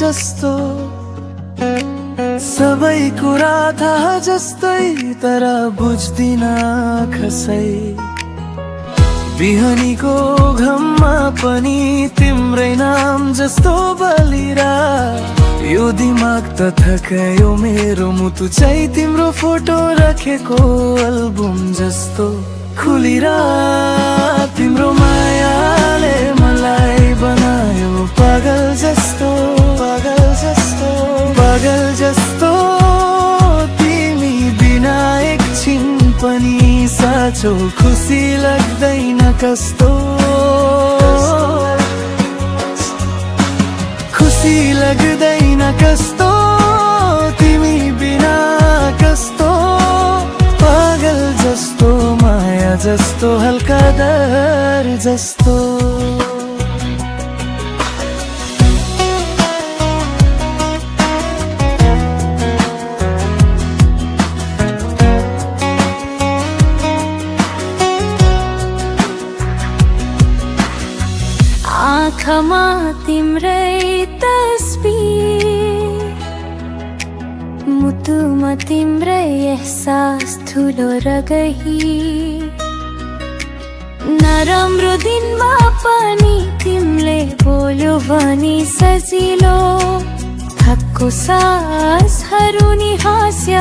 जस्तो सबै कुरा थाहा जस्तै तर बुझ्दिन खसै बिहानीको घममा पनि तिम्रै नाम जस्तो बलिरा यो दिमाग त थकायो मेरो मुटु चाहिँ तिम्रो फोटो राखेको एल्बम जस्तो खुलिरा तिम्रो मायाले मलाई बनायो पागल जस्तो पागल जस्तो पागल जस्तो तिमी बिना एकछिन पनि साँचो खुसी लाग्दैन कस्तो खुसी लाग्दैन कस्तो तिमी बिना कस्तो पागल जस्तो माया जस्तो हल्का दर जस्तो आँखामा तिम्रै तस्बिर मुटुमा तिम्रै एहसास ठुलो र गहिर नराम्रो दिनमा पनि तिमीले बोल्यो भनी सजिलो थक्को सासहरू नि हास्य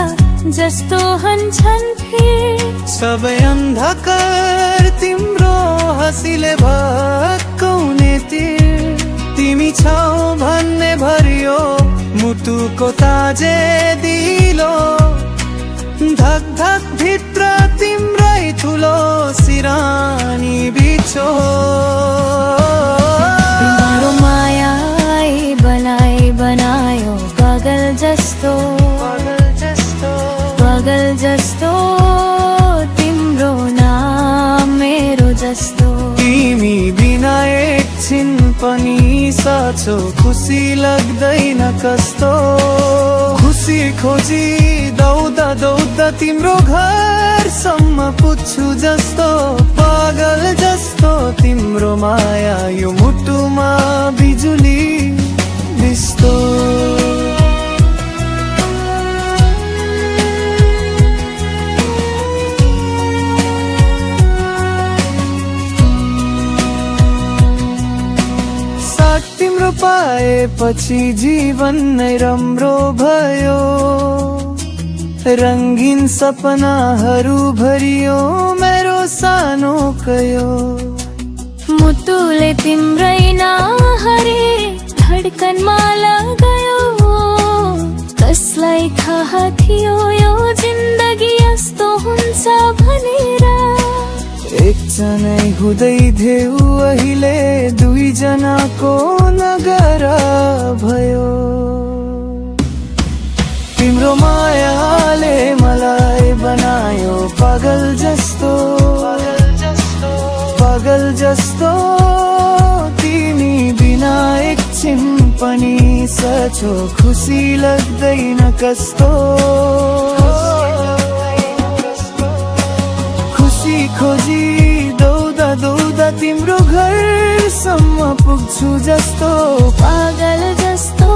जस्तो हन्छन् फेर सबै अन्धकार तिम्रो हसीले भक्काउने तिर तिमी छौ भन्ने भरियो मुटुको ताजे दिलो धक धक भित्र तिम्रै ठुलो सिरानी बिचो तिम्रो मायाले बनायो पागल जस्तो पागल जस्तो तिम्रो नाम मेरो जस्तो तिमी बिना एकछिन पनि साँचो खुसी लाग्दैन कस्तो खुसी खोजी दौदा दौदा तिम्रो घरसम्म पुग्छु जस्तो पागल जस्तो तिम्रो माया यो मुटुमा बिजुली बिस्तो तिम्रो पाएपछि जीवन नै राम्रो भयो रंगीन सपनाहरू भरियो मेरो सानो कयो मुटुले तिम्रै नहरे धड्कनमा लगायो कसलाई थाहा थियो यो जिन्दगी यस्तो हुन्छ भनेर एकजनै हुँदै देऊ अहिले दुईजनाको नगरा भयो तिम्रो मायाले मलाई बनायो पागल जस्तो पागल जस्तो तिमी बिना एकछिन पनि साँचो खुसी लाग्दैन कस्तो खुसी खोजी दौदा दौदा तिम्रो घरसम्म पुग्छु जस्तो पागल जस्तो